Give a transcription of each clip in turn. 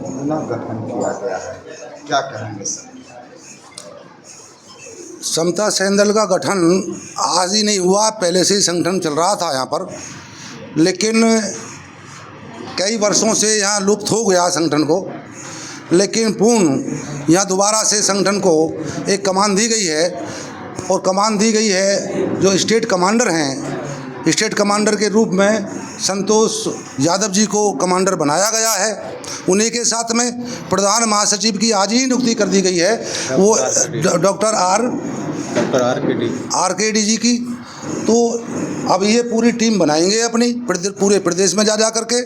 पुनः गठन किया गया है, क्या कहेंगे सर? समता सैनिक का गठन आज ही नहीं हुआ, पहले से ही संगठन चल रहा था यहाँ पर, लेकिन कई वर्षों से यहाँ लुप्त हो गया संगठन को। लेकिन पूर्ण यहाँ दोबारा से संगठन को एक कमान दी गई है, और कमान दी गई है जो स्टेट कमांडर हैं, स्टेट कमांडर के रूप में संतोष यादव जी को कमांडर बनाया गया है। उन्हीं के साथ में प्रधान महासचिव की आज ही नियुक्ति कर दी गई है, वो डॉक्टर आर के डी जी की। तो अब ये पूरी टीम बनाएंगे अपनी पूरे प्रदेश में जा करके,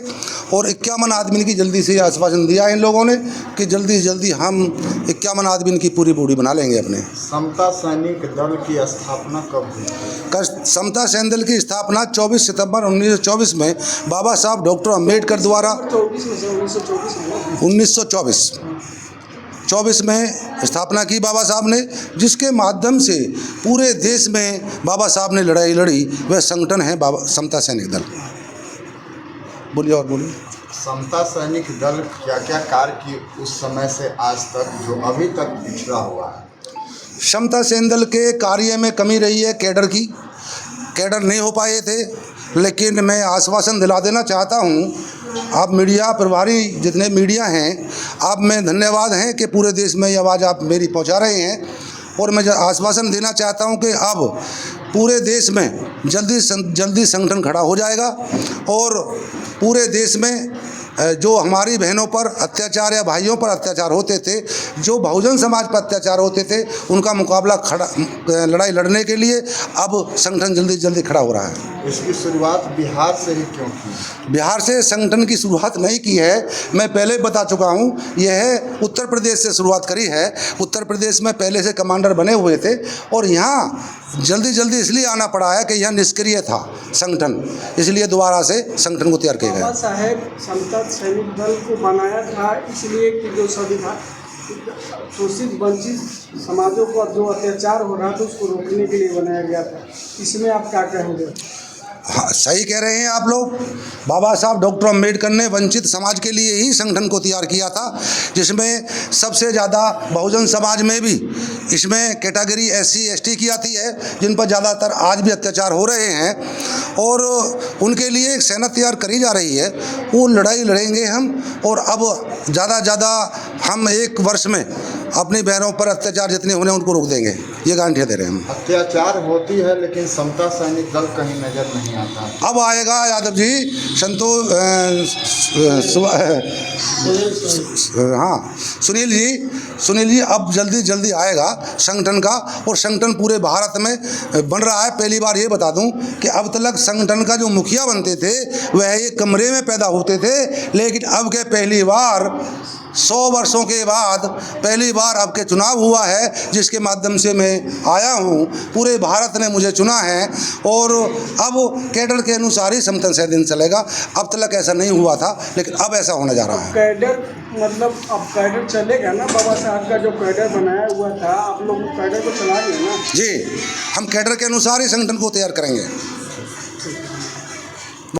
और 51 आदमी की जल्दी से आश्वासन दिया है इन लोगों ने कि जल्दी से जल्दी हम 51 आदमी की पूरी बॉडी बना लेंगे अपने। समता सैनिक दल की स्थापना कब हुई? समता सैनिक दल की स्थापना 24 सितंबर 1924 में बाबा साहब डॉक्टर अम्बेडकर द्वारा 1924 में स्थापना की बाबा साहब ने, जिसके माध्यम से पूरे देश में बाबा साहब ने लड़ाई लड़ी। वह संगठन है समता सैनिक दल। बोलिए और बोलिए। समता सैनिक दल क्या क्या कार्य की उस समय से आज तक जो अभी तक पिछड़ा हुआ है? समता सैनिक दल के कार्य में कमी रही है कैडर की, कैडर नहीं हो पाए थे। लेकिन मैं आश्वासन दिला देना चाहता हूँ, आप मीडिया प्रभारी जितने मीडिया हैं, आप में धन्यवाद हैं कि पूरे देश में ये आवाज़ आप मेरी पहुंचा रहे हैं। और मैं आश्वासन देना चाहता हूं कि अब पूरे देश में जल्दी संगठन खड़ा हो जाएगा, और पूरे देश में जो हमारी बहनों पर अत्याचार या भाइयों पर अत्याचार होते थे, जो बहुजन समाज पर अत्याचार होते थे, उनका मुकाबला लड़ाई लड़ने के लिए अब संगठन जल्दी खड़ा हो रहा है। इसकी शुरुआत बिहार से ही क्यों की? बिहार से संगठन की शुरुआत नहीं की है, मैं पहले बता चुका हूँ। यह उत्तर प्रदेश से शुरुआत करी है। उत्तर प्रदेश में पहले से कमांडर बने हुए थे, और यहाँ जल्दी इसलिए आना पड़ा है कि यह निष्क्रिय था संगठन, इसलिए दोबारा से संगठन को तैयार किया गया। बाबा साहेब समता सैनिक दल को बनाया था इसलिए कि जो शोषित वंचित समाजों पर जो अत्याचार हो रहा था उसको रोकने के लिए बनाया गया था। इसमें आप क्या कहेंगे? हाँ, सही कह रहे हैं आप लोग। बाबा साहब डॉक्टर अम्बेडकर ने वंचित समाज के लिए ही संगठन को तैयार किया था, जिसमें सबसे ज़्यादा बहुजन समाज में भी इसमें कैटेगरी SC ST की आती है, जिन पर ज़्यादातर आज भी अत्याचार हो रहे हैं, और उनके लिए एक सेना तैयार करी जा रही है। वो लड़ाई लड़ेंगे हम, और अब ज़्यादा हम 1 वर्ष में अपनी बहनों पर अत्याचार जितने होने उनको रोक देंगे, ये गारंटी दे रहे हैं हम। अत्याचार होती है लेकिन समता सैनिक दल कहीं नजर नहीं आता। अब आएगा यादव जी, सुनील जी अब जल्दी आएगा संगठन का, और संगठन पूरे भारत में बन रहा है। पहली बार ये बता दूं कि अब तक संगठन का जो मुखिया बनते थे वह एक कमरे में पैदा होते थे, लेकिन अब के पहली बार 100 वर्षों के बाद पहली बार अब के चुनाव हुआ है, जिसके माध्यम से मैं आया हूँ। पूरे भारत ने मुझे चुना है, और अब कैडर के अनुसार ही समता सैनिक दल चलेगा। अब तक ऐसा नहीं हुआ था, लेकिन अब ऐसा होने जा रहा है। कैडर मतलब अब कैडर चलेगा ना? बाबा साहब का जो कैडर बनाया हुआ था, आप लोग कैडर को चलाएंगे ना? जी, हम कैडर के अनुसार ही संगठन को तैयार करेंगे।